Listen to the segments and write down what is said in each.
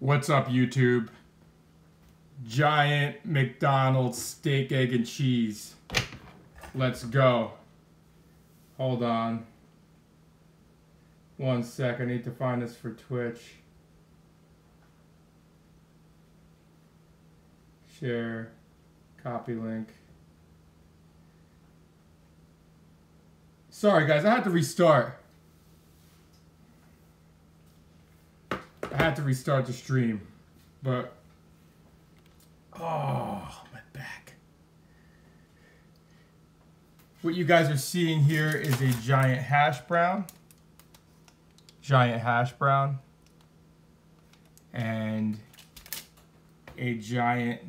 What's up, YouTube? Giant McDonald's steak, egg, and cheese. Let's go. Hold on. 1 sec, I need to find this for Twitch. Share, copy link. Sorry guys, I had to restart. I had to restart the stream, but oh, my back. What you guys are seeing here is a giant hash brown. Giant hash brown. And a giant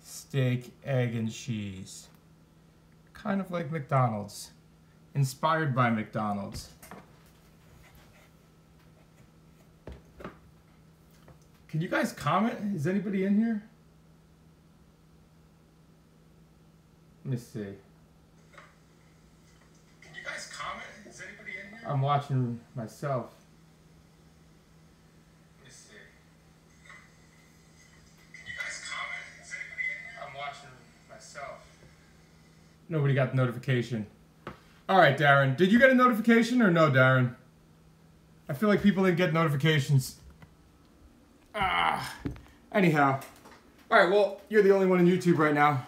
steak, egg, and cheese. Kind of like McDonald's. Inspired by McDonald's. Can you guys comment? Is anybody in here? Let me see. Can you guys comment? Is anybody in here? I'm watching myself. Let me see. Can you guys comment? Is anybody in here? I'm watching myself. Nobody got the notification. Alright, Darren. Did you get a notification or no, Darren? I feel like people didn't get notifications. Anyhow. Alright, well, you're the only one on YouTube right now.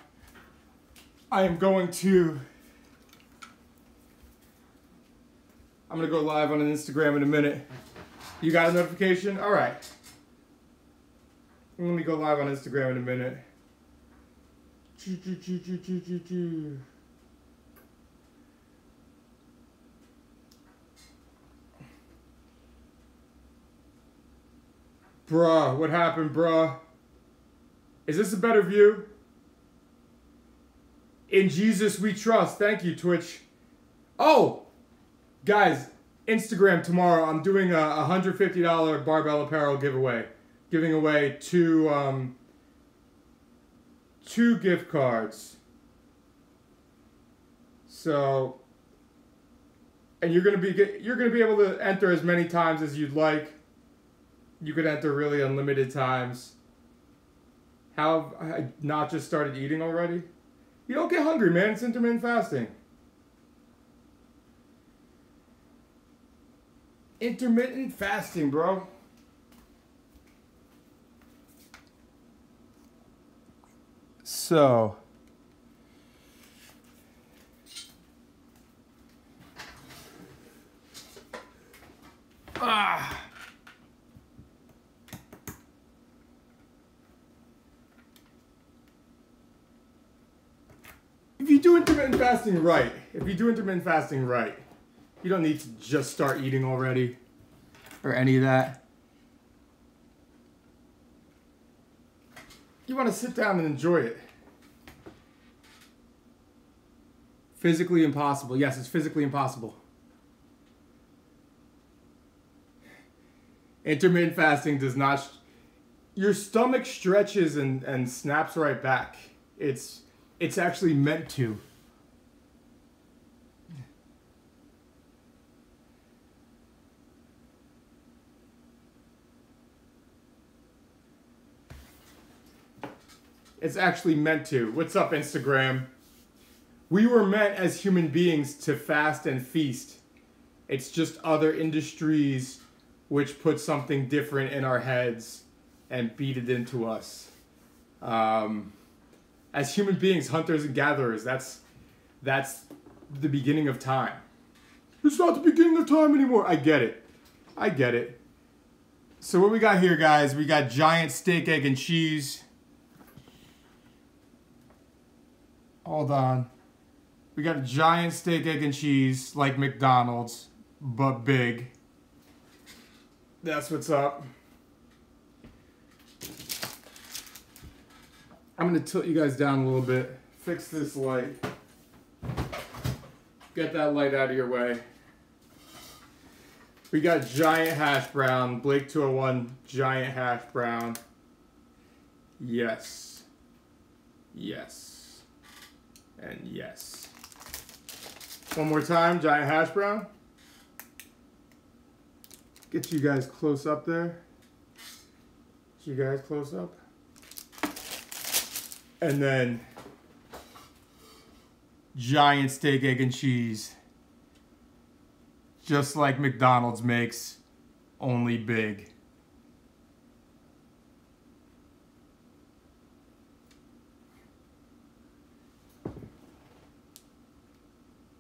I am going to... I'm going to go live on an Instagram in a minute. You got a notification? Alright. Let me go live on Instagram in a minute. Bruh, what happened, bruh? Is this a better view? In Jesus we trust. Thank you, Twitch. Oh! Guys, Instagram tomorrow, I'm doing a $150 barbell apparel giveaway. Giving away two gift cards. So, and you're gonna be able to enter as many times as you'd like. You could enter really unlimited times. How have I not just started eating already? You don't get hungry, man. It's intermittent fasting. Intermittent fasting, bro. So. If you do intermittent fasting right, you don't need to just start eating already or any of that. You want to sit down and enjoy it. Physically impossible. Yes, it's physically impossible. Intermittent fasting does not... Your stomach stretches and snaps right back. It's actually meant to. It's actually meant to. What's up, Instagram? We were meant as human beings to fast and feast. It's just other industries which put something different in our heads and beat it into us. As human beings, hunters and gatherers, that's the beginning of time. It's not the beginning of time anymore. I get it. I get it. So what we got here, guys, we got giant steak, egg, and cheese. Hold on. We got a giant steak, egg, and cheese, like McDonald's, but big. That's what's up. I'm going to tilt you guys down a little bit. Fix this light. Get that light out of your way. We got giant hash brown. Blake 201, giant hash brown. Yes. Yes. And yes. One more time, giant hash brown. Get you guys close up there. you guys close up. And then giant steak, egg, and cheese. Just like McDonald's makes, only big.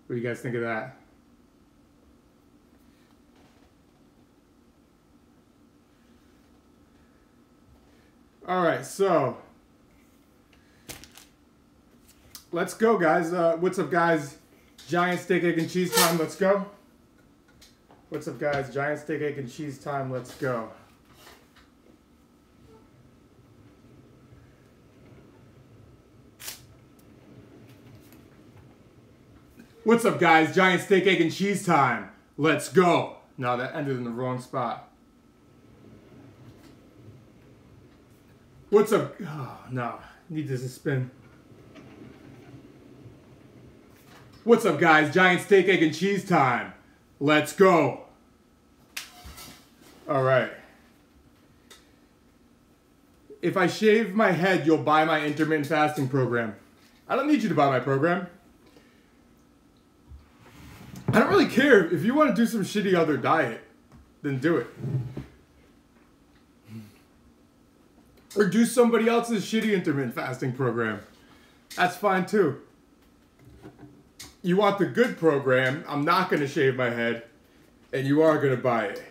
What do you guys think of that? All right, so let's go, guys. What's up, guys? Giant steak, egg, and cheese time. Let's go. What's up, guys? Giant steak, egg, and cheese time. Let's go. What's up, guys? Giant steak, egg, and cheese time. Let's go. No, that ended in the wrong spot. What's up? Oh, no. Need this to spin. What's up, guys? Giant steak, egg, and cheese time. Let's go. All right. If I shave my head, you'll buy my intermittent fasting program. I don't need you to buy my program. I don't really care. If you want to do some shitty other diet, then do it. Or do somebody else's shitty intermittent fasting program. That's fine too. You want the good program, I'm not going to shave my head, and you are going to buy it.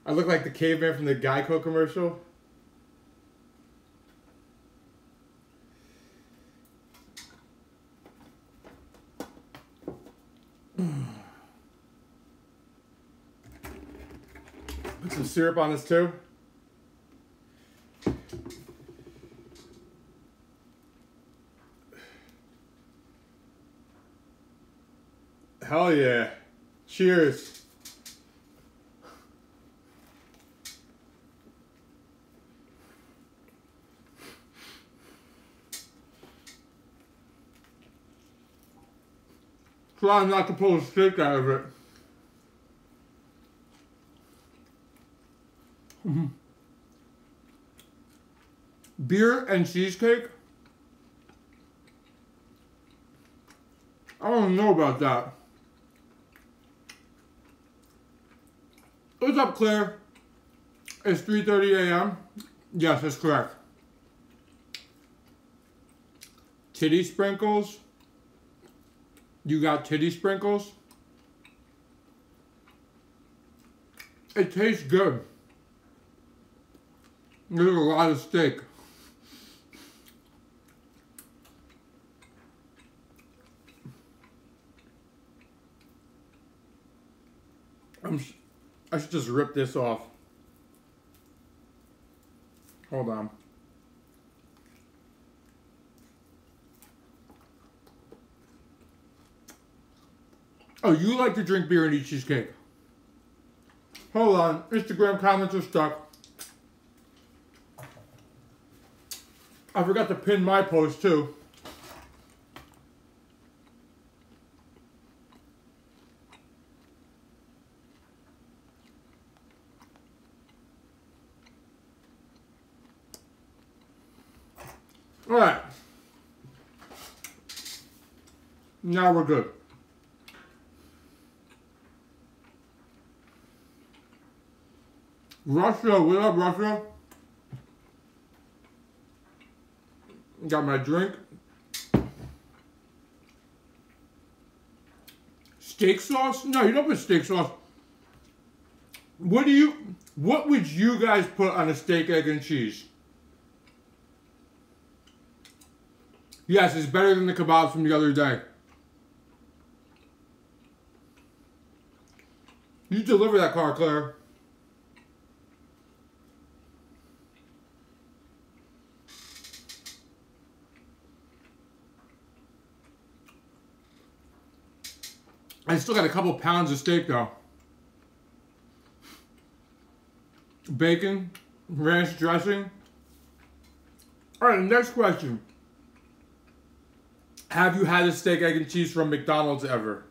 I look like the caveman from the Geico commercial. Put some syrup on this too. Hell yeah. Cheers. Try not to pull a steak out of it. Beer and cheesecake? I don't know about that. What's up, Claire? It's 3:30 a.m. Yes, that's correct. Titty sprinkles? You got titty sprinkles? It tastes good. There's a lot of steak. I should just rip this off. Hold on. Oh, you like to drink beer and eat cheesecake. Hold on. Instagram comments are stuck. I forgot to pin my post too. All right. Now we're good. Russia, what up, Russia? Got my drink. Steak sauce? No, you don't put steak sauce. What would you guys put on a steak, egg, and cheese? Yes, it's better than the kebabs from the other day. You deliver that car, Claire. I still got a couple pounds of steak though. Bacon, ranch dressing. All right, next question. Have you had a steak, egg, and cheese from McDonald's ever?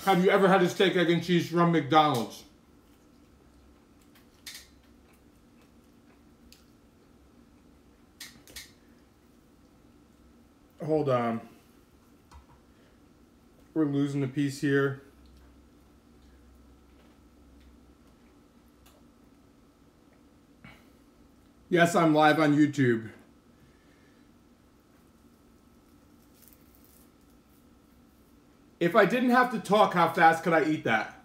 Have you ever had a steak, egg, and cheese from McDonald's? Hold on. We're losing a piece here. Yes, I'm live on YouTube. If I didn't have to talk, how fast could I eat that?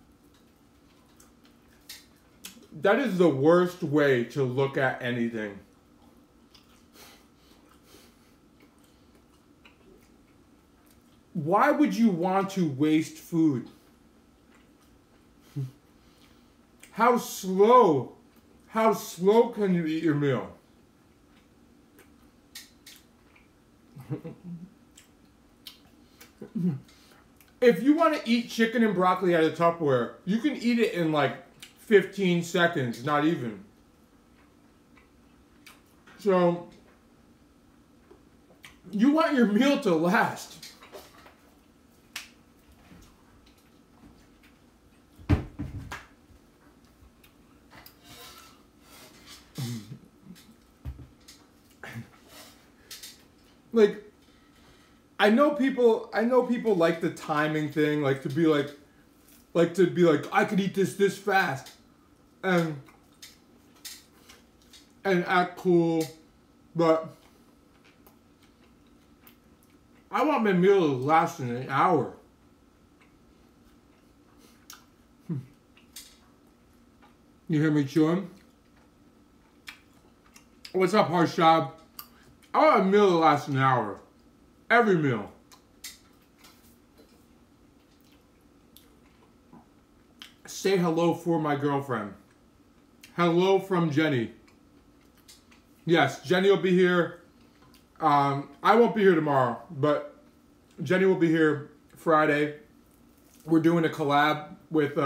That is the worst way to look at anything. Why would you want to waste food? How slow can you eat your meal? If you want to eat chicken and broccoli out of Tupperware, you can eat it in like 15 seconds, not even. So, you want your meal to last. Like, I know people like the timing thing, like to be like, I could eat this fast, and act cool, but I want my meal to last in an hour. You hear me chewing? What's up, Harshab? I want a meal to last an hour. Every meal. Say hello for my girlfriend. Hello from Jenny. Yes, Jenny will be here. I won't be here tomorrow, but Jenny will be here Friday. We're doing a collab with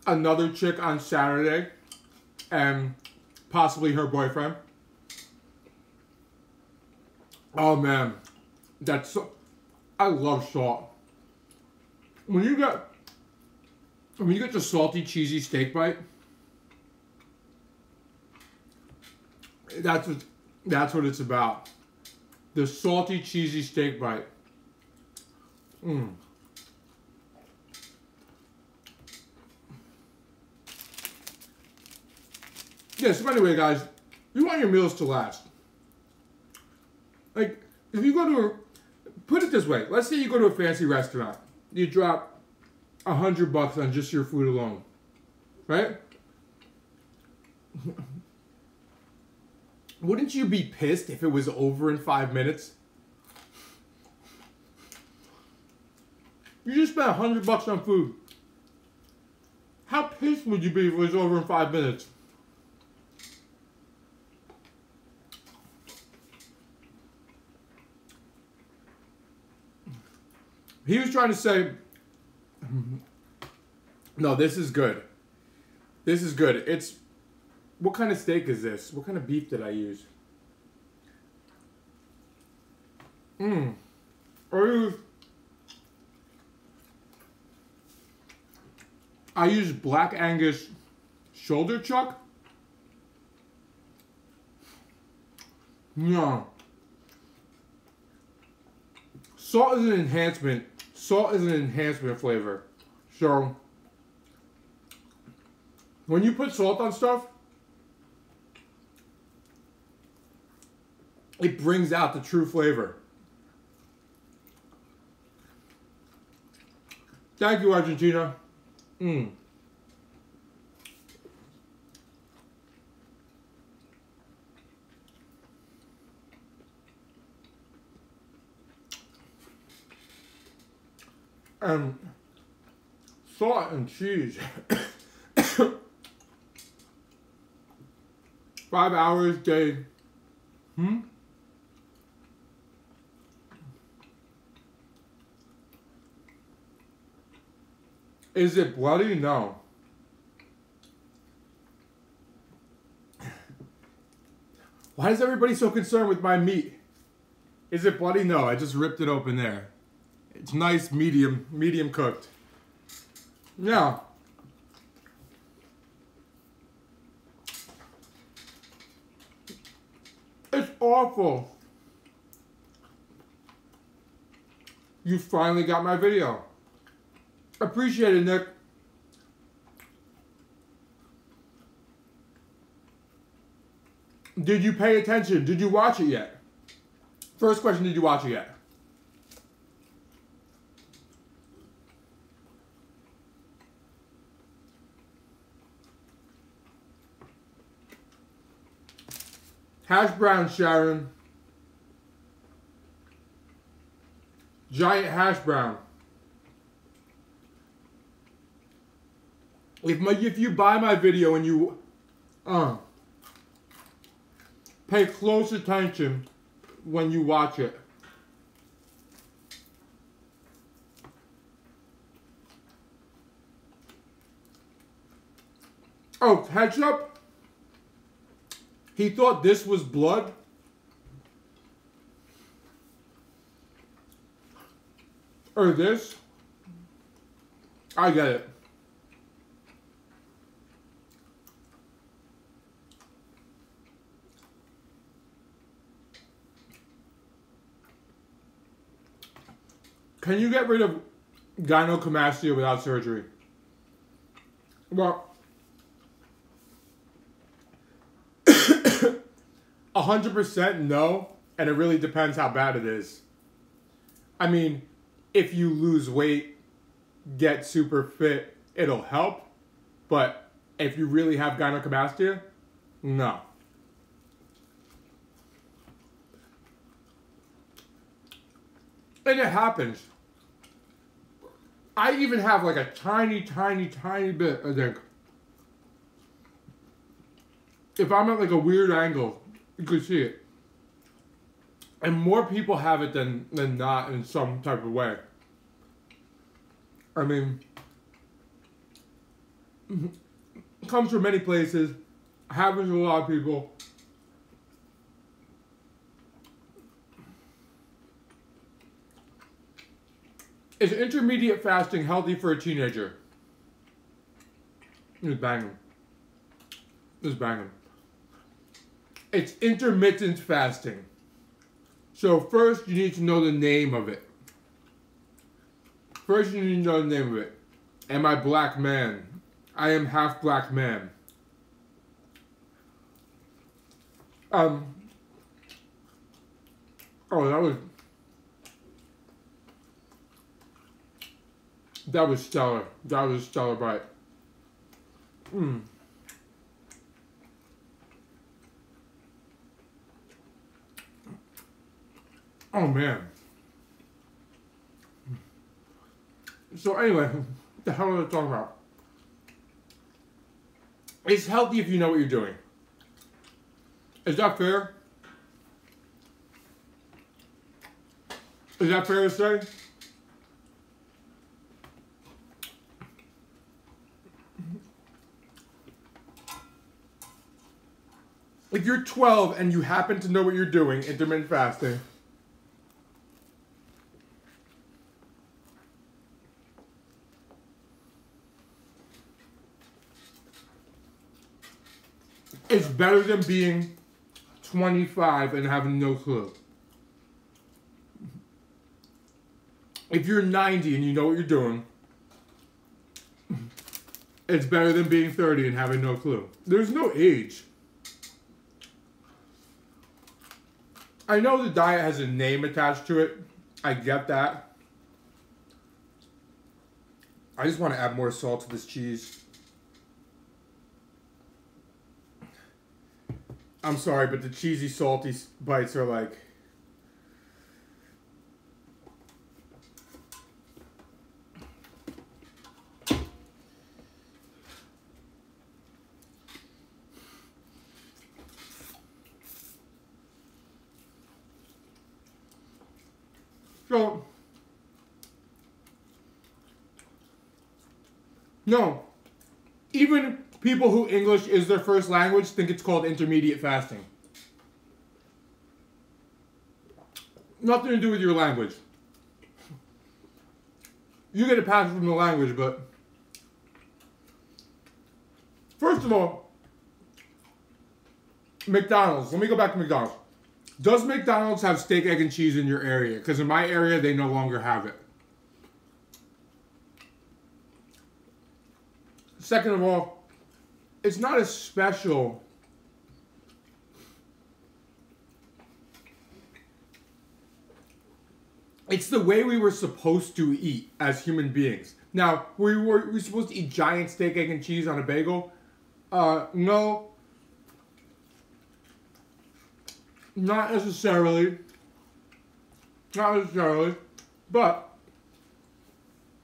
another chick on Saturday, and possibly her boyfriend. Oh man, that's so, I love salt. When you get the salty, cheesy steak bite, that's what it's about. The salty, cheesy steak bite. Yeah, so anyway, guys, you want your meals to last. Like, if you go to put it this way, let's say you go to a fancy restaurant, you drop $100 on just your food alone, right? Wouldn't you be pissed if it was over in 5 minutes? You just spent $100 on food. How pissed would you be if it was over in 5 minutes? He was trying to say, no, this is good. This is good. It's, what kind of steak is this? What kind of beef did I use? I used Black Angus shoulder chuck. No. Salt is an enhancement. Salt is an enhancement flavor. So, when you put salt on stuff, it brings out the true flavor. Thank you, Argentina. Salt and cheese. 5 hours, day. Is it bloody? No. Why is everybody so concerned with my meat? Is it bloody? No, I just ripped it open there. It's nice, medium cooked. Now, it's awful. You finally got my video. Appreciate it, Nick. Did you pay attention? Did you watch it yet? First question, did you watch it yet? Hashbrown, Sharon. Giant Hashbrown. If you buy my video and you pay close attention when you watch it. Oh, ketchup? He thought this was blood? Or this? I get it. Can you get rid of gynecomastia without surgery? Well, 100% no, and it really depends how bad it is. I mean, if you lose weight, get super fit, it'll help. But if you really have gynecomastia, no. And it happens. I even have like a tiny bit, I think. If I'm at like a weird angle, you could see it. And more people have it than not in some type of way. I mean, it comes from many places, happens to a lot of people. Is intermediate fasting healthy for a teenager? Just banging. Just banging. It's intermittent fasting. So first you need to know the name of it. First you need to know the name of it. Am I black man? I am half black man. Oh, that was stellar. That was a stellar bite. Oh man. So anyway, what the hell was I talking about? It's healthy if you know what you're doing. Is that fair? Is that fair to say? If you're 12 and you happen to know what you're doing, intermittent fasting, it's better than being 25 and having no clue. If you're 90 and you know what you're doing, it's better than being 30 and having no clue. There's no age. I know the diet has a name attached to it. I get that. I just want to add more salt to this cheese. I'm sorry, but the cheesy, salty bites are like... So, no, even people who English is their first language think it's called intermediate fasting. Nothing to do with your language. you get a pass from the language, but first of all, McDonald's. Let me go back to McDonald's. Does McDonald's have steak, egg, and cheese in your area? Because in my area, they no longer have it. Second of all, it's not as special. It's the way we were supposed to eat as human beings. Now, we were supposed to eat giant steak, egg, and cheese on a bagel? No. Not necessarily. Not necessarily. But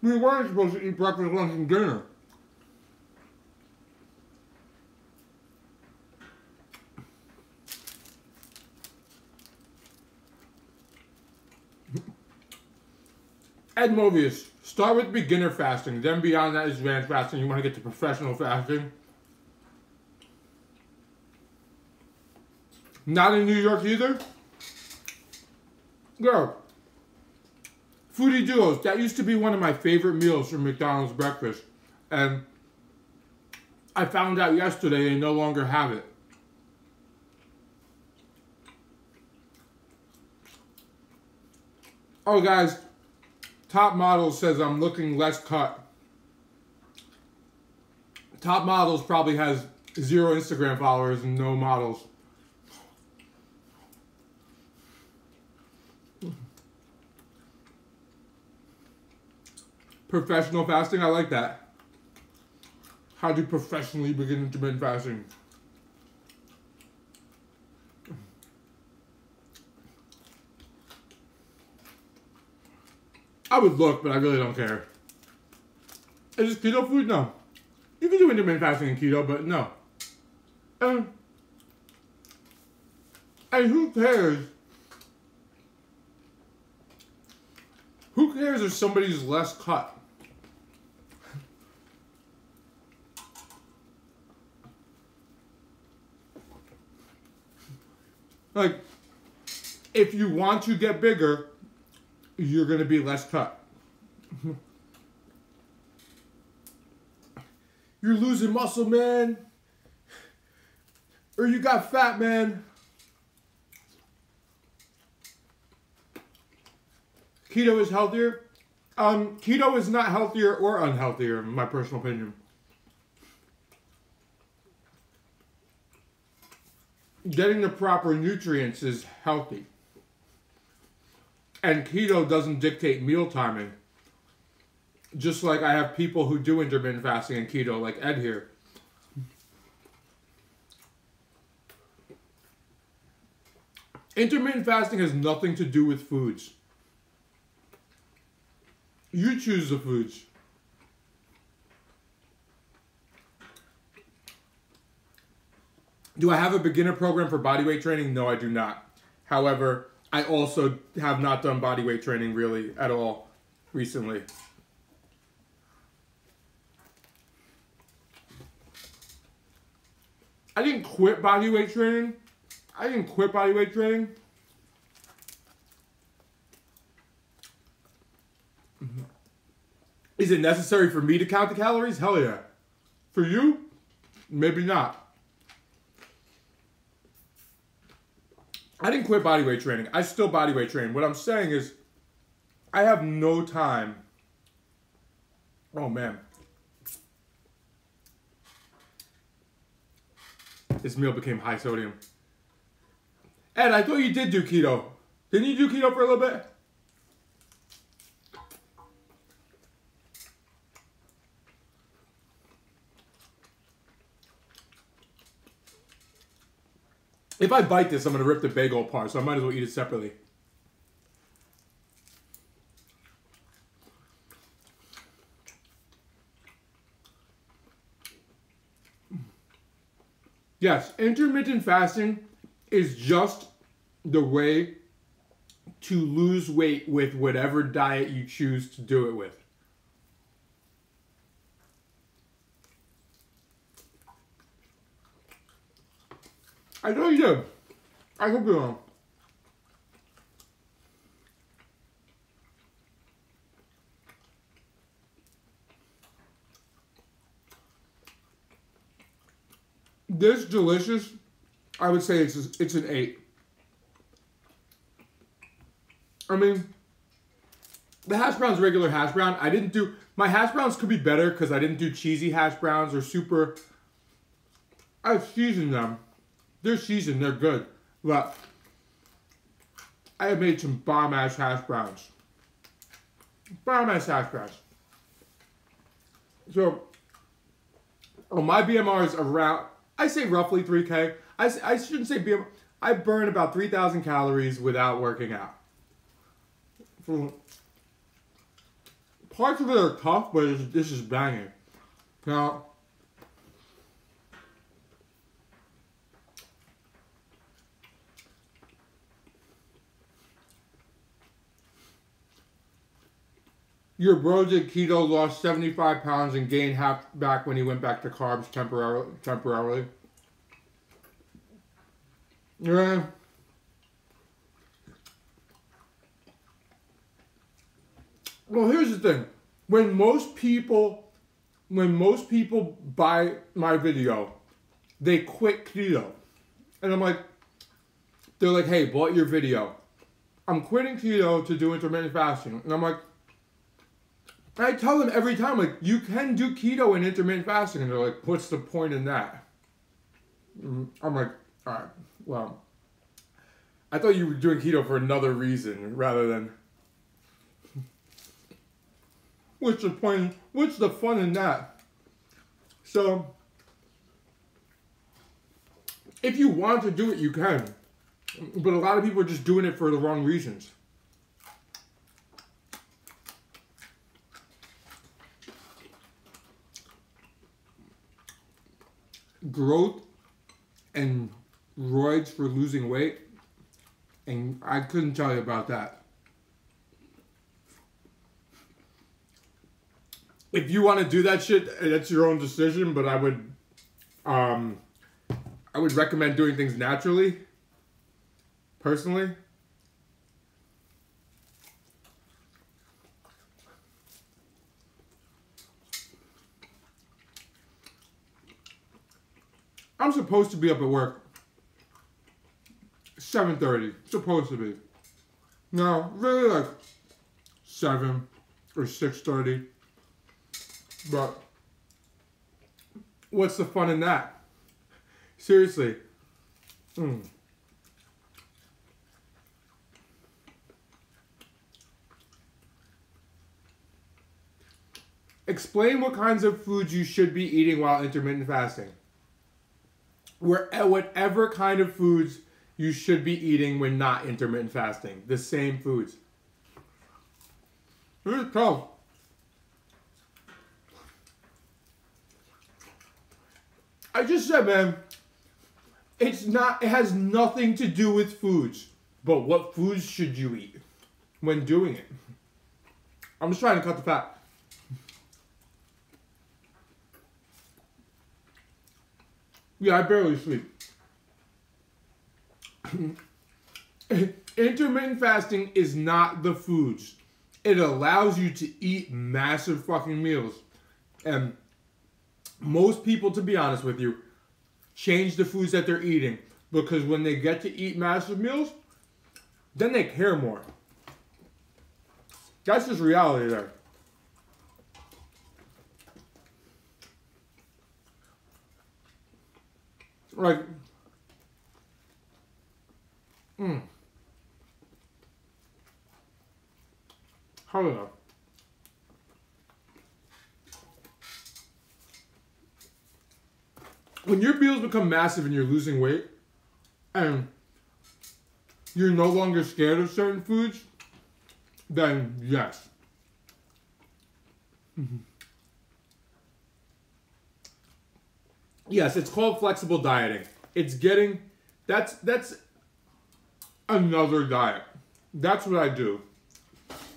we weren't supposed to eat breakfast, lunch, and dinner. Ed Mobius, start with beginner fasting, then beyond that is advanced fasting. You want to get to professional fasting. Not in New York either? Girl. Foodie Duos, that used to be one of my favorite meals from McDonald's breakfast. And I found out yesterday they no longer have it. Oh guys, Top Models says I'm looking less cut. Top Models probably has 0 Instagram followers and no models. Professional fasting, I like that. How to professionally begin intermittent fasting. I would look, but I really don't care. Is this keto food? No. You can do intermittent fasting in keto, but no. And who cares? Who cares if somebody's less cut? Like, if you want to get bigger, you're going to be less cut. You're losing muscle, man. Or you got fat, man. Keto is healthier. Keto is not healthier or unhealthier, in my personal opinion. Getting the proper nutrients is healthy. And keto doesn't dictate meal timing. Just like I have people who do intermittent fasting and keto, like Ed here. Intermittent fasting has nothing to do with foods. You choose the foods. Do I have a beginner program for bodyweight training? No, I do not. However, I also have not done bodyweight training really at all recently. I didn't quit bodyweight training. Is it necessary for me to count the calories? Hell yeah. For you? Maybe not. I didn't quit bodyweight training. I still bodyweight train. What I'm saying is, I have no time. Oh man. This meal became high sodium. Ed, I thought you did do keto. Didn't you do keto for a little bit? If I bite this, I'm going to rip the bagel apart, so I might as well eat it separately. Yes, intermittent fasting is just the way to lose weight with whatever diet you choose to do it with. I know you do. I hope you're wrong. this delicious, I would say it's an 8. I mean, the hash brown's regular hash brown. I didn't do, my hash browns could be better because I didn't do cheesy hash browns or super, I seasoned them. They're seasoned, they're good. But I have made some bomb-ass hash browns. Bomb-ass hash browns. So, my BMR is around, I say roughly 3K. I shouldn't say BMR. I burn about 3,000 calories without working out. Parts of it are tough, but this is banging. Now, your bro did keto, lost 75 pounds, and gained half back when he went back to carbs temporarily. Yeah. Well, here's the thing. When most people buy my video, they quit keto. And I'm like, they're like, hey, bought your video. I'm quitting keto to do intermittent fasting. And I'm like, I tell them every time, like, you can do keto and intermittent fasting. And they're like, what's the point in that? I'm like, all right, well, I thought you were doing keto for another reason rather than, what's the point? What's the fun in that? So, if you want to do it, you can. But a lot of people are just doing it for the wrong reasons. Growth and roids for losing weight, and I couldn't tell you about that. If you want to do that shit, that's your own decision, but I would recommend doing things naturally, personally. I'm supposed to be up at work 7:30, supposed to be. No, really like 7 or 6:30. But what's the fun in that? Seriously. Explain what kinds of foods you should be eating while intermittent fasting. Whatever kind of foods you should be eating when not intermittent fasting. The same foods. It's tough. I just said, man, it has nothing to do with foods, but what foods should you eat when doing it? I'm just trying to cut the fat. Yeah, I barely sleep. Intermittent fasting is not the foods. It allows you to eat massive fucking meals. And most people, to be honest with you, change the foods that they're eating because when they get to eat massive meals, then they care more. That's just reality there. Like, I don't know. When your meals become massive and you're losing weight, and you're no longer scared of certain foods, then yes. Yes, it's called flexible dieting. It's getting, that's another diet. That's what I do.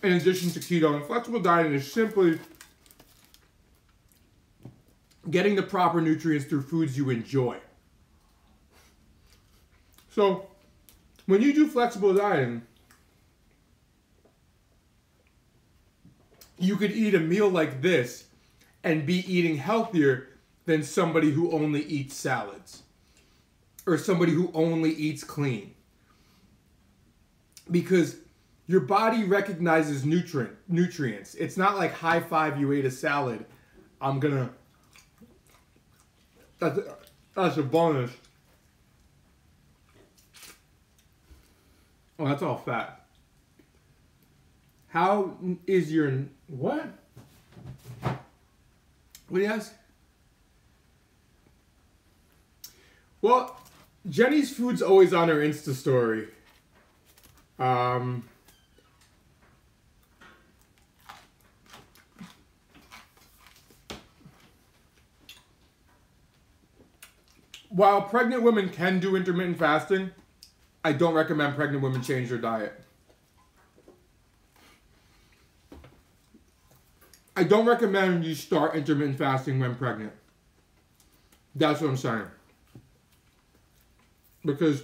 In addition to keto, and flexible dieting is simply getting the proper nutrients through foods you enjoy. So, when you do flexible dieting, you could eat a meal like this and be eating healthier than somebody who only eats salads. or somebody who only eats clean. Because your body recognizes nutrients. It's not like high five, you ate a salad. That's a bonus. Oh, that's all fat. How is your... What? What do you ask? Well, Jenny's food's always on her Insta story. While pregnant women can do intermittent fasting, I don't recommend pregnant women change their diet. I don't recommend you start intermittent fasting when pregnant. That's what I'm saying. Because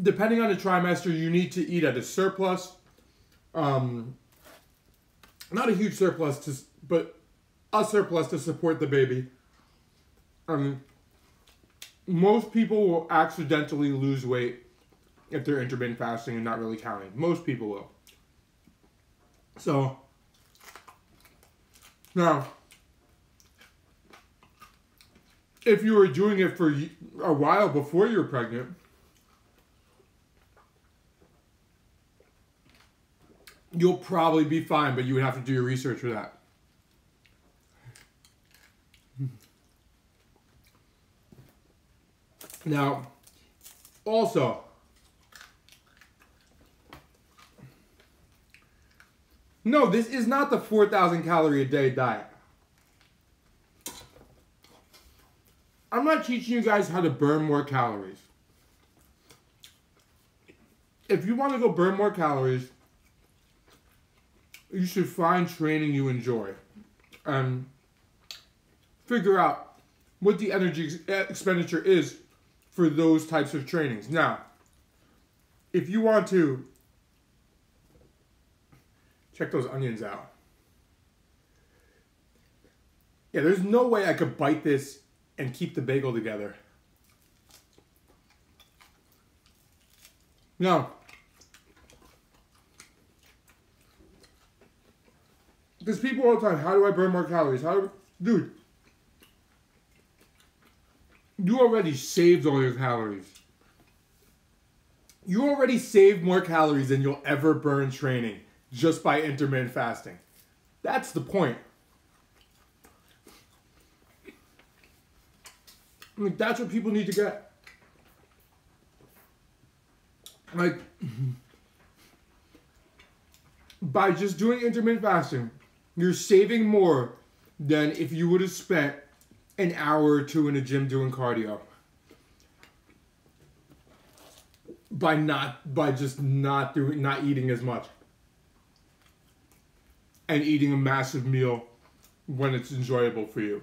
depending on the trimester, you need to eat at a surplus. Not a huge surplus, but a surplus to support the baby. Most people will accidentally lose weight if they're intermittent fasting and not really counting. Most people will. So, now, if you were doing it for a while before you were pregnant, you'll probably be fine, but you would have to do your research for that. Now, also, no, this is not the 4,000 calorie a day diet. I'm not teaching you guys how to burn more calories. If you want to go burn more calories, you should find training you enjoy and figure out what the energy expenditure is for those types of trainings. Now, if you want to check those onions out. Yeah, there's no way I could bite this and keep the bagel together. No. Because people all the time, how do I burn more calories? Dude, you already saved all your calories. You already saved more calories than you'll ever burn training just by intermittent fasting. That's the point. Like, that's what people need to get. Like, by just doing intermittent fasting, you're saving more than if you would have spent an hour or two in a gym doing cardio. By just not eating as much. And eating a massive meal when it's enjoyable for you.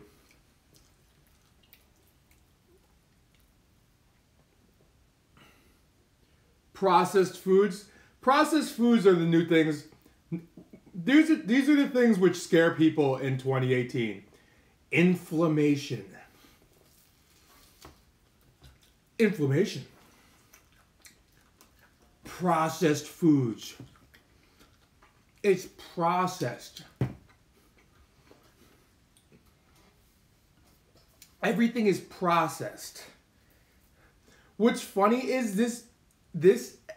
Processed foods. Processed foods are the new things. These are the things which scare people in 2018. Inflammation. Inflammation. Processed foods. It's processed. Everything is processed. What's funny is this,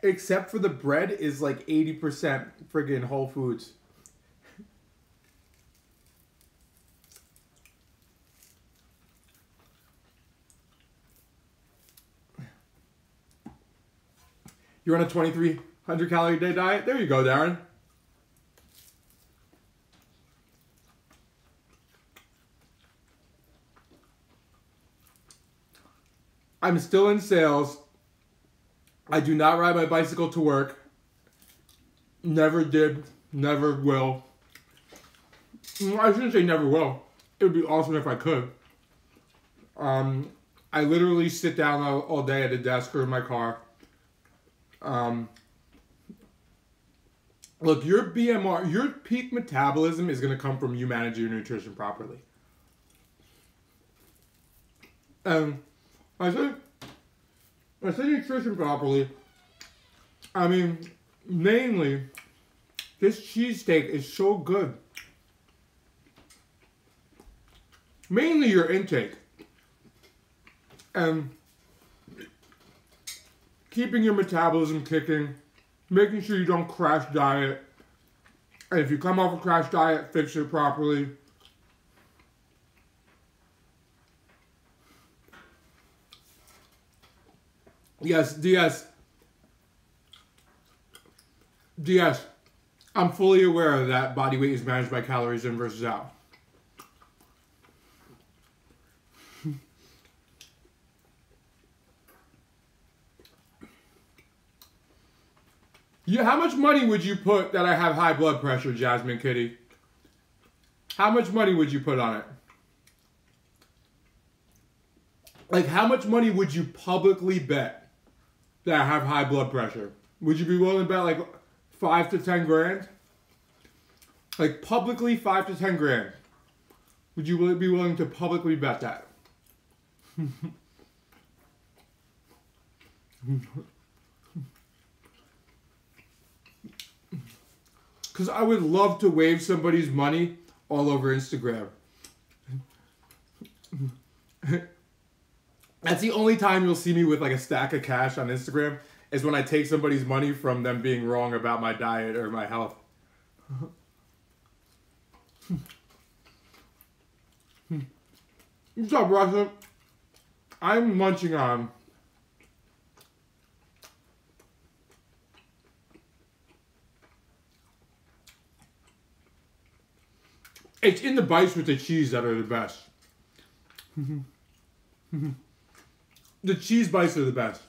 except for the bread, is like 80% friggin' Whole Foods. You're on a 2,300 calorie a day diet? There you go, Darren. I'm still in sales. I do not ride my bicycle to work. Never did. Never will. I shouldn't say never will. It would be awesome if I could. I literally sit down all day at a desk or in my car. Look, your BMR, your peak metabolism is going to come from you managing your nutrition properly. I say nutrition properly. I mean, mainly, this cheesesteak is so good. Mainly your intake. And keeping your metabolism kicking, making sure you don't crash diet. And if you come off a crash diet, fix it properly. Yes, DS. I'm fully aware that body weight is managed by calories in versus out. Yeah, how much money would you put that I have high blood pressure, Jasmine Kitty? How much money would you put on it? Like, how much money would you publicly bet that I have high blood pressure? Would you be willing to bet like 5 to 10 grand? Like publicly 5 to 10 grand. Would you be willing to publicly bet that? Because I would love to wave somebody's money all over Instagram. That's the only time you'll see me with like a stack of cash on Instagram, is when I take somebody's money from them being wrong about my diet or my health. What's up, Russia? I'm munching on it's in the bites with the cheese that are the best. The cheese bites are the best.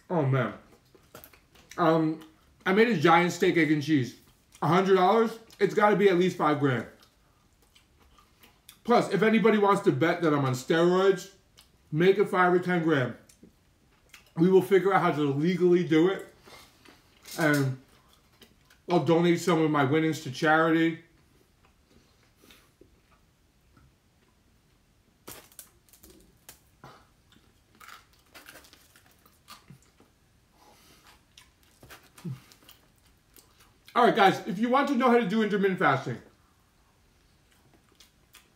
Oh man. I made a giant steak, egg, and cheese. $100? It's got to be at least 5 grand. Plus, if anybody wants to bet that I'm on steroids, make it 5 or 10 grand. We will figure out how to legally do it. And I'll donate some of my winnings to charity. Alright guys, if you want to know how to do intermittent fasting,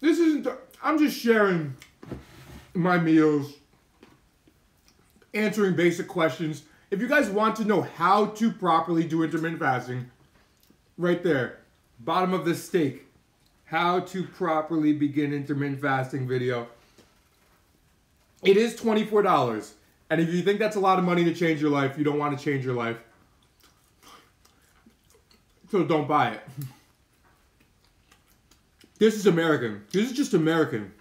this isn't, I'm just sharing my meals, answering basic questions. If you guys want to know how to properly do intermittent fasting, right there, bottom of this steak, how to properly begin intermittent fasting video. It is $24. And if you think that's a lot of money to change your life, you don't want to change your life, so don't buy it. This is American. This is just American.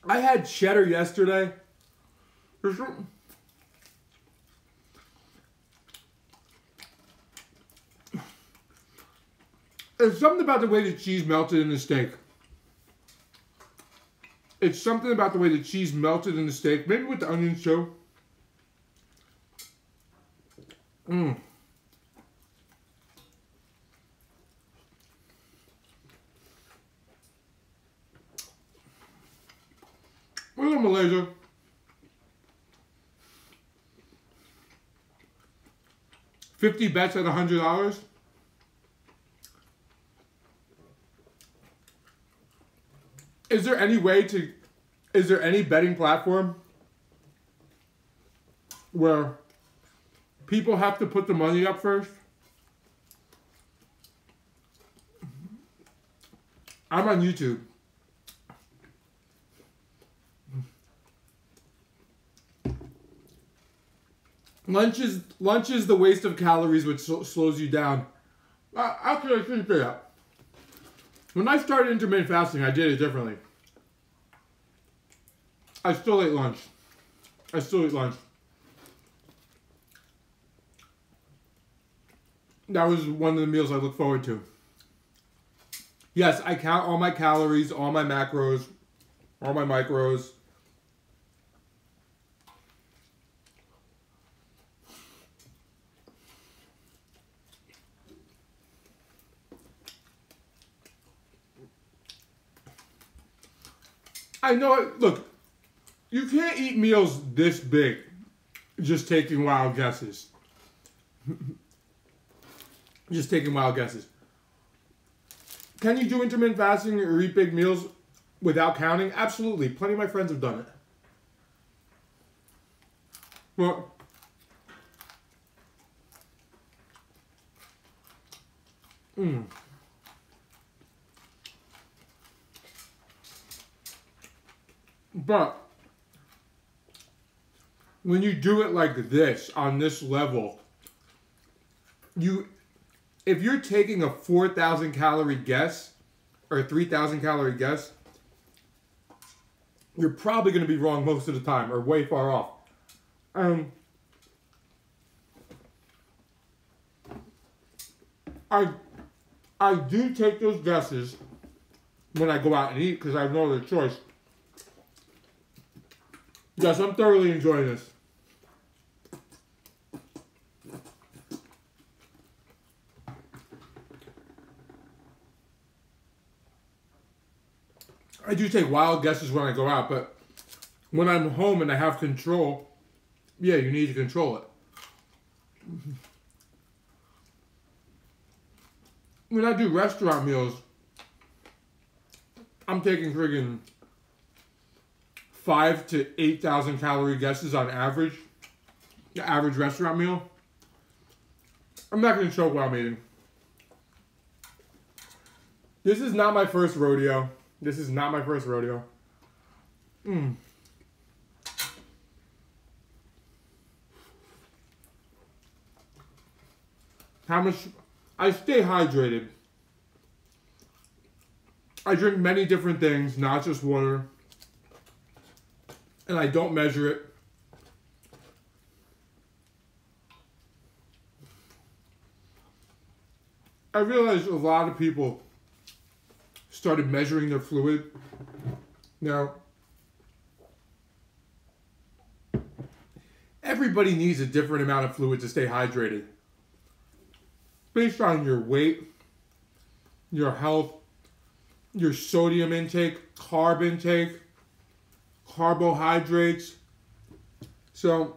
I had cheddar yesterday. It's something about the way the cheese melted in the steak. It's something about the way the cheese melted in the steak. Maybe with the onions too. Mmm. What's up, Malaysia? $50 bets at $100. Is there any way to, is there any betting platform where people have to put the money up first? I'm on YouTube. Lunch is the waste of calories which slows you down. Actually, I shouldn't say that. When I started intermittent fasting, I did it differently. I still ate lunch. I still eat lunch. That was one of the meals I look forward to. Yes, I count all my calories, all my macros, all my micros. I know, look, you can't eat meals this big just taking wild guesses. Just taking wild guesses. Can you do intermittent fasting or eat big meals without counting? Absolutely. Plenty of my friends have done it. Well, but when you do it like this, on this level, if you're taking a 4,000 calorie guess or a 3,000 calorie guess, you're probably going to be wrong most of the time or way far off. I do take those guesses when I go out and eat because I have no other choice. Yes, I'm thoroughly enjoying this. I do take wild guesses when I go out, but when I'm home and I have control, yeah, you need to control it. When I do restaurant meals, I'm taking friggin' 5,000 to 8,000 calorie guesses on average. The average restaurant meal. I'm not gonna choke while I'm eating. This is not my first rodeo. This is not my first rodeo. How much? I stay hydrated. I drink many different things, not just water. And I don't measure it. I realize a lot of people started measuring their fluid. Now, everybody needs a different amount of fluid to stay hydrated. Based on your weight, your health, your sodium intake, carb intake, carbohydrates. So,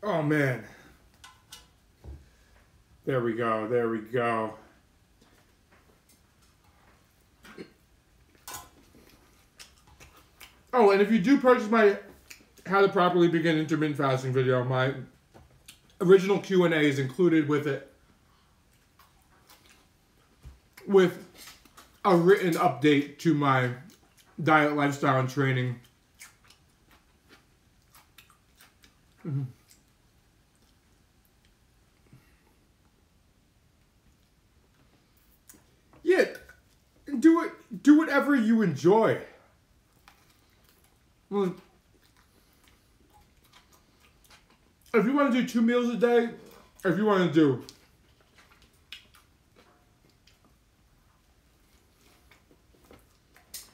oh man. There we go, there we go. Oh, and if you do purchase my How to Properly Begin Intermittent Fasting video, my original Q&A is included with it. With a written update to my diet, lifestyle, and training. Yeah, do whatever you enjoy. Well, if you want to do 2 meals a day, if you want to do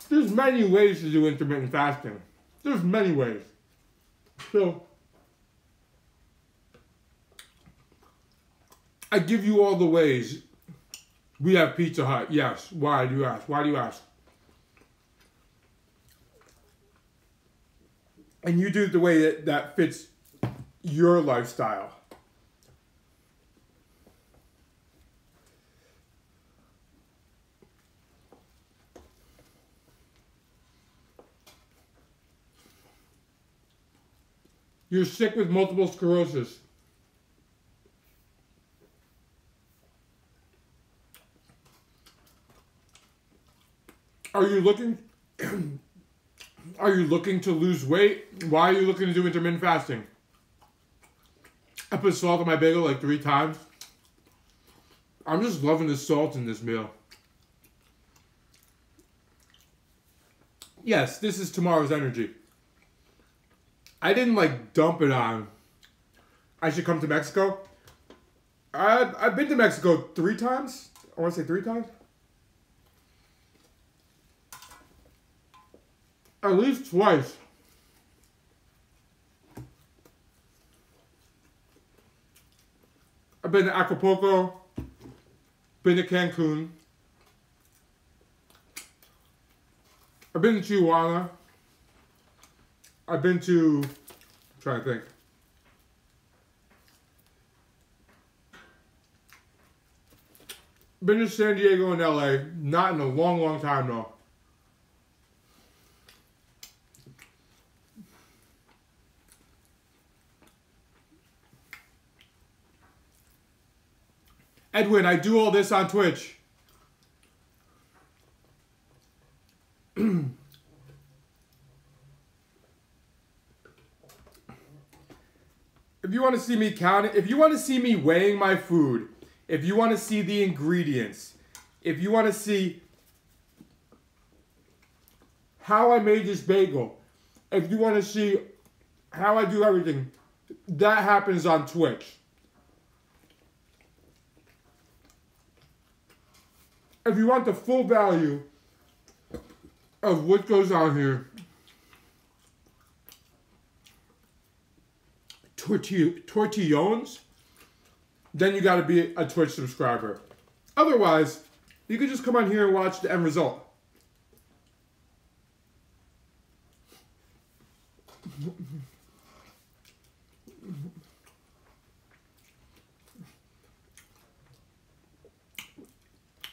there's many ways to do intermittent fasting. There's many ways. So, I give you all the ways. We have Pizza Hut. Yes. Why do you ask? Why do you ask? And you do it the way that fits your lifestyle. You're sick with multiple sclerosis. Are you looking to lose weight? Why are you looking to do intermittent fasting? I put salt on my bagel like 3 times. I'm just loving the salt in this meal. Yes, this is tomorrow's energy. I didn't like dump it on. I should come to Mexico. I've been to Mexico 3 times. I want to say 3 times. At least twice. I've been to Acapulco, been to Cancun, I've been to Tijuana, I've been to, I'm trying to think. Been to San Diego and LA, not in a long, long time though. Edwin, I do all this on Twitch. If you want to see me count it, if you want to see me weighing my food, if you want to see the ingredients, if you want to see how I made this bagel, if you want to see how I do everything, that happens on Twitch. If you want the full value of what goes on here, tortillones, then you got to be a Twitch subscriber. Otherwise, you can just come on here and watch the end result.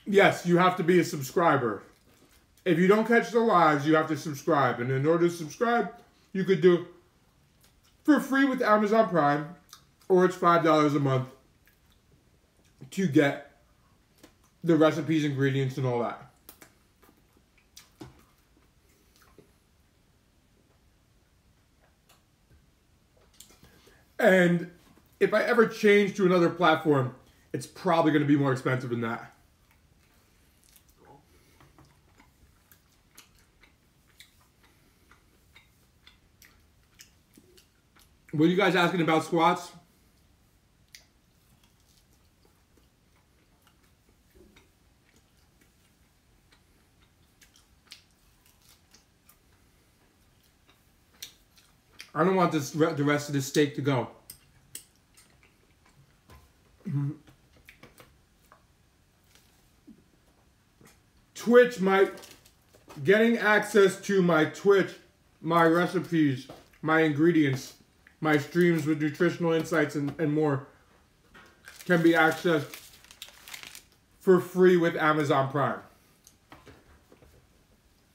Yes, you have to be a subscriber. If you don't catch the lives, you have to subscribe. And in order to subscribe, you could do for free with Amazon Prime, or it's $5 a month to get the recipes, ingredients, and all that. And if I ever change to another platform, it's probably going to be more expensive than that. Were you guys asking about squats? I don't want the rest of this steak to go. Twitch, getting access to my Twitch, my recipes, my ingredients, my streams with nutritional insights and more can be accessed for free with Amazon Prime.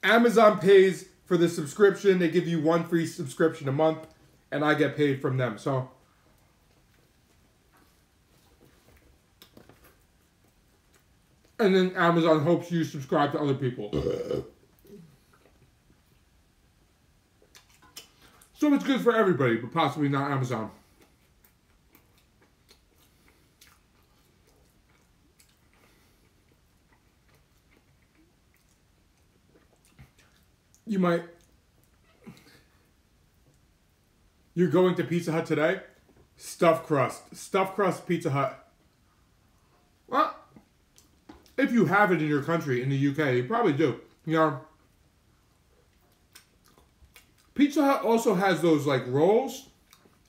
Amazon pays for the subscription. They give you one free subscription a month, and I get paid from them. So and then Amazon hopes you subscribe to other people. So it's good for everybody, but possibly not Amazon. You're going to Pizza Hut today? Stuffed crust Pizza Hut. Well, if you have it in your country, in the UK, you probably do. You know, Pizza Hut also has those like rolls.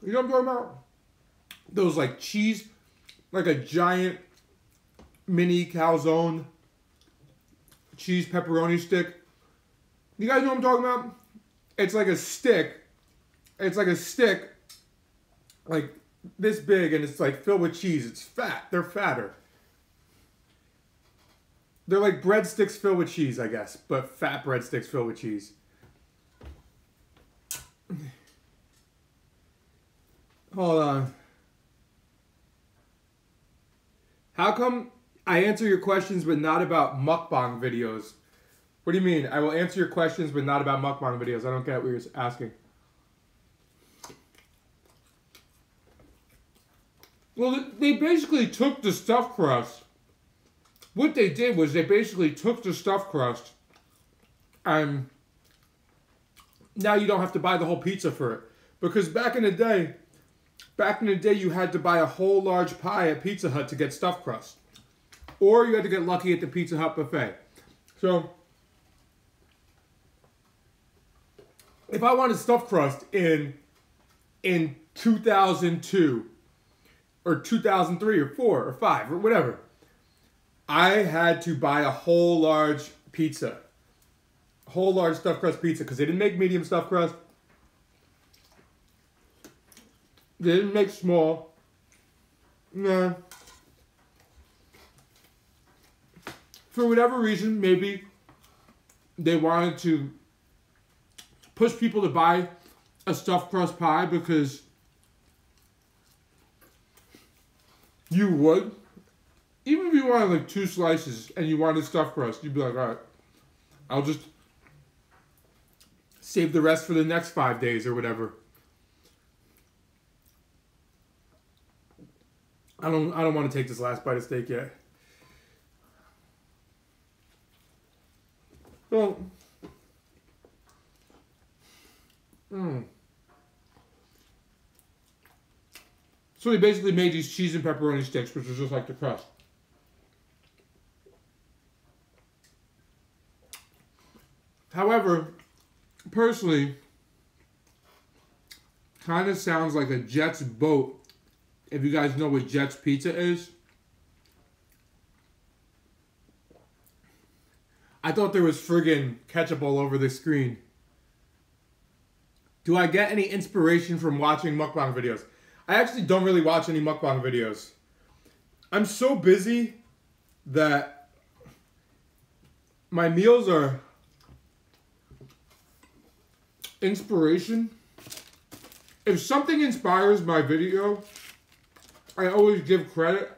You know what I'm talking about? Those like cheese, like a giant mini calzone cheese pepperoni stick. You guys know what I'm talking about? It's like a stick. It's like a stick like this big, and it's like filled with cheese. It's fat. They're fatter. They're like breadsticks filled with cheese, I guess, but fat breadsticks filled with cheese. Hold on. How come I answer your questions but not about mukbang videos? What do you mean? I will answer your questions but not about mukbang videos. I don't get what you're asking. Well, they basically took the stuffed crust. What they did was they basically took the stuffed crust and now you don't have to buy the whole pizza for it. Because back in the day you had to buy a whole large pie at Pizza Hut to get stuffed crust. Or you had to get lucky at the Pizza Hut buffet. So, if I wanted stuffed crust in 2002, or 2003 or 4 or 5 or whatever, I had to buy a whole large pizza. A whole large stuffed crust pizza because they didn't make medium stuffed crust. They didn't make small. Nah. For whatever reason, maybe they wanted to push people to buy a stuffed crust pie because you would. Even if you wanted like 2 slices and you wanted stuffed crust, you'd be like, all right, I'll just save the rest for the next 5 days or whatever. I don't want to take this last bite of steak yet. Well, So they basically made these cheese and pepperoni sticks, which was just like the crust. However, personally, kind of sounds like a Jets boat. If you guys know what Jets Pizza is. I thought there was friggin' ketchup all over the screen. Do I get any inspiration from watching mukbang videos? I actually don't really watch any mukbang videos. I'm so busy that my meals are inspiration. If something inspires my video, I always give credit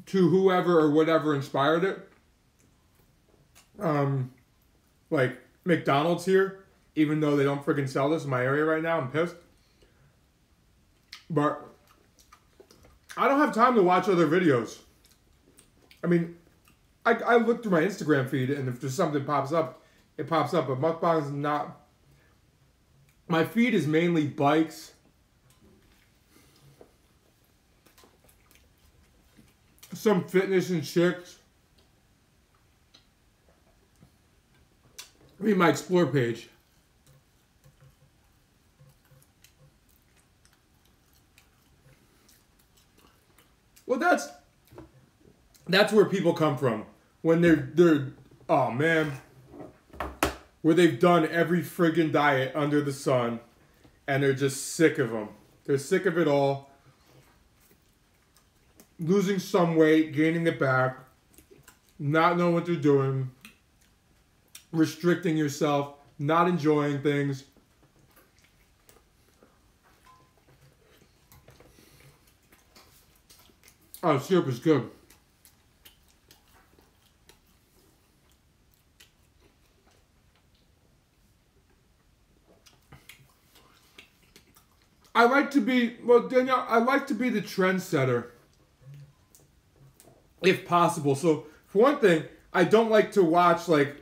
to whoever or whatever inspired it. Like McDonald's here, even though they don't freaking sell this in my area right now, I'm pissed. But I don't have time to watch other videos. I mean, I look through my Instagram feed, and if there's something pops up, it pops up. But mukbang is not. My feed is mainly bikes, some fitness and chicks. I mean, my explore page. Well, that's where people come from when they're oh man, where they've done every friggin' diet under the sun, and they're just sick of them. They're sick of it all. Losing some weight, gaining it back, not knowing what they're doing, restricting yourself, not enjoying things. Oh, syrup is good. I like to be, well, Danielle, I like to be the trendsetter, if possible. So, for one thing, I don't like to watch, like,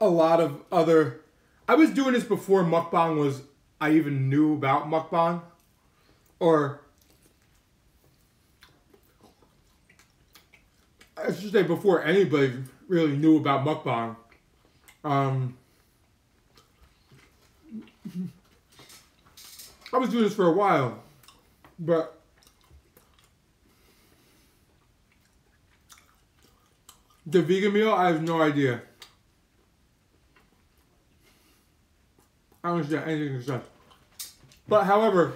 a lot of other... I was doing this before mukbang was... I even knew about mukbang. Or... I should say before anybody really knew about mukbang. I was doing this for a while, but the vegan meal, I have no idea. I don't understand anything you said. But however,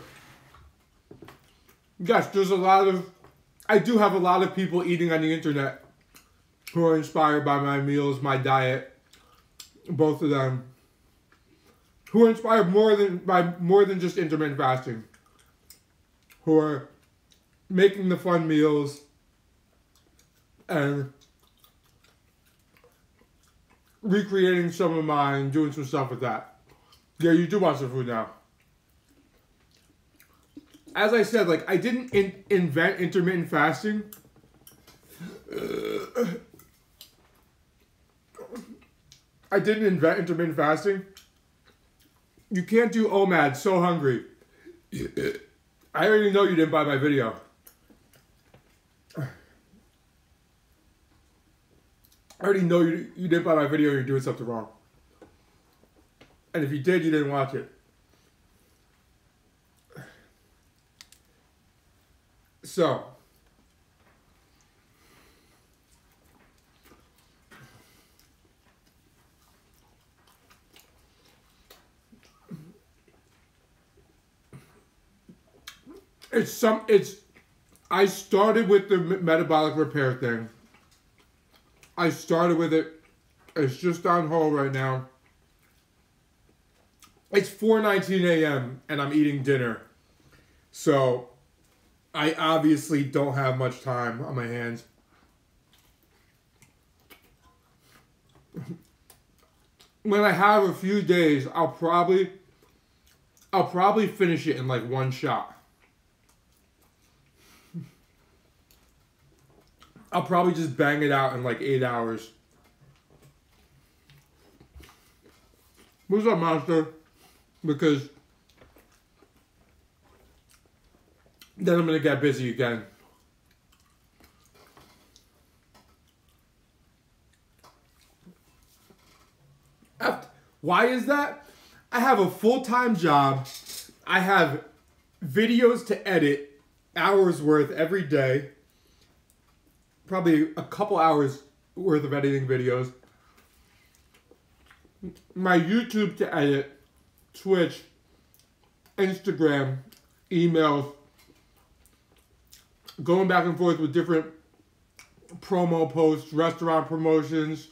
yes, there's a lot of... I do have a lot of people eating on the internet who are inspired by my meals, my diet, both of them, who are inspired by more than just intermittent fasting, who are making the fun meals and recreating some of mine, doing some stuff with that. Yeah, you do want some food now. As I said, like, I didn't invent intermittent fasting. I didn't invent intermittent fasting. You can't do OMAD, so hungry. I already know you didn't buy my video. I already know you didn't buy my video, you're doing something wrong. And if you did, you didn't watch it. So, I started with the metabolic repair thing. I started with it. It's just on hold right now. It's 4:19 a.m. and I'm eating dinner. So, I obviously don't have much time on my hands. When I have a few days, I'll probably finish it in like one shot. I'll probably just bang it out in like 8 hours. What's up, monster? Because then I'm going to get busy again. Why is that? I have a full-time job. I have videos to edit, hours worth every day. Probably a couple hours worth of editing videos. My YouTube to edit, Twitch, Instagram, emails, going back and forth with different promo posts, restaurant promotions,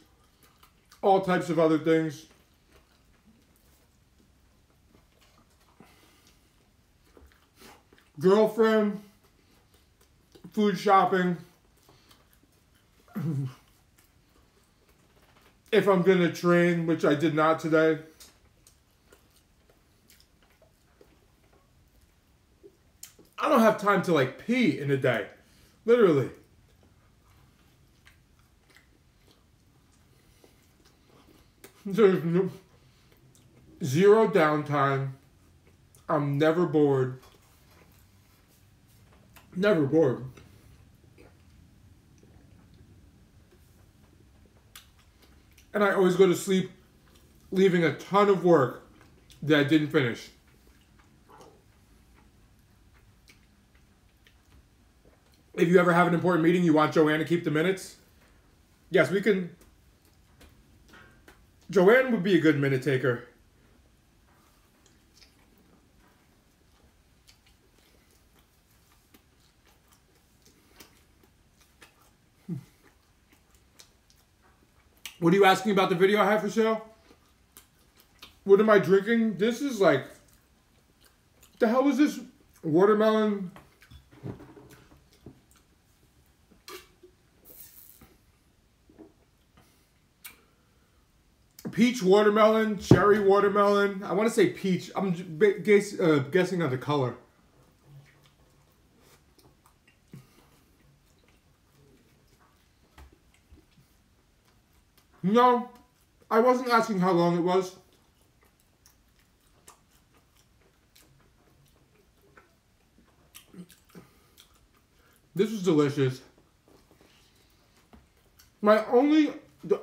all types of other things. Girlfriend, food shopping. If I'm gonna train, which I did not today. I don't have time to like pee in a day. Literally. There's zero downtime. I'm never bored. Never bored. And I always go to sleep leaving a ton of work that I didn't finish. If you ever have an important meeting, you want Joanne to keep the minutes? Yes, we can. Joanne would be a good minute taker. What are you asking about the video I have for sale? What am I drinking? This is like, the hell is this? Watermelon. Peach watermelon, cherry watermelon. I want to say peach. I'm guessing on the color. No, I wasn't asking how long it was. This was delicious. The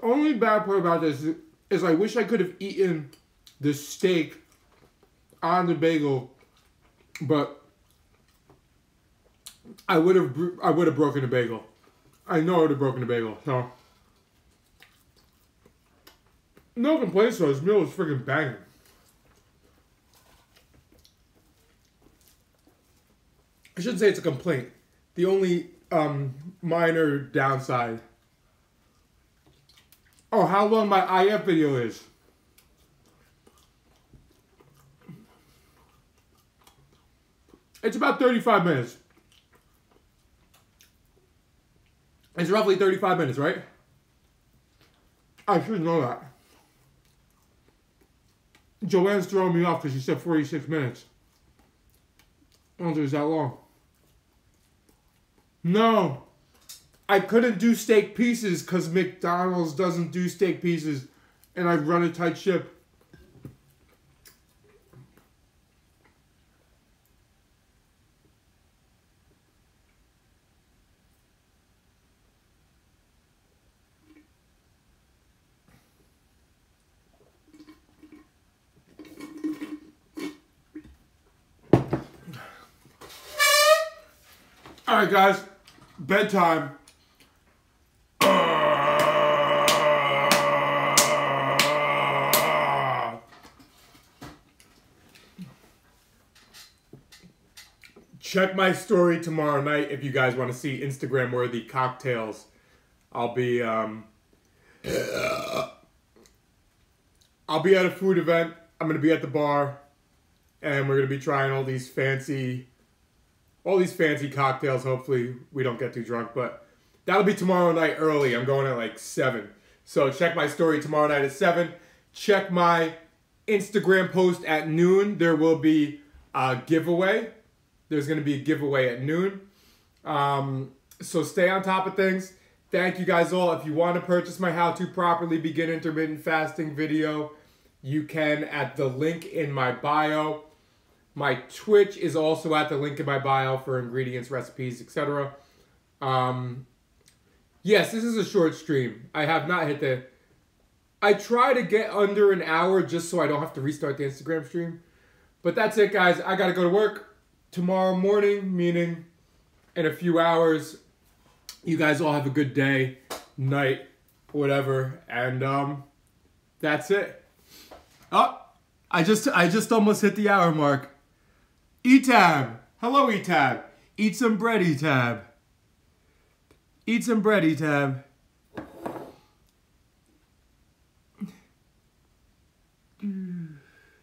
only bad part about this is I wish I could have eaten the steak on the bagel, but I would have broken the bagel. I know I would have broken the bagel. So no complaints though. This meal is freaking banging. I shouldn't say it's a complaint. The only minor downside. Oh, how long my IF video is. It's about 35 minutes. It's roughly 35 minutes, right? I should know that. Joanne's throwing me off because she said 46 minutes. I don't think it's that long. No. I couldn't do steak pieces because McDonald's doesn't do steak pieces. And I run a tight ship. right, guys. Bedtime. Check my story tomorrow night if you guys want to see Instagram-worthy cocktails. I'll be at a food event. I'm gonna be at the bar, and we're gonna be trying all these fancy cocktails. Hopefully, we don't get too drunk, but that'll be tomorrow night early. I'm going at like 7. So check my story tomorrow night at 7. Check my Instagram post at noon. There will be a giveaway. There's going to be a giveaway at noon. So stay on top of things. Thank you guys all. If you want to purchase my How to Properly Begin Intermittent Fasting video, you can at the link in my bio. My Twitch is also at the link in my bio for ingredients, recipes, etc. Yes, this is a short stream. I have not hit the... I try to get under an hour just so I don't have to restart the Instagram stream. But that's it, guys. I got to go to work tomorrow morning, meaning in a few hours. You guys all have a good day, night, whatever. And that's it. Oh, I just almost hit the hour mark. Etab. Hello, Etab. Eat some bread, Etab. Eat some bread, Etab.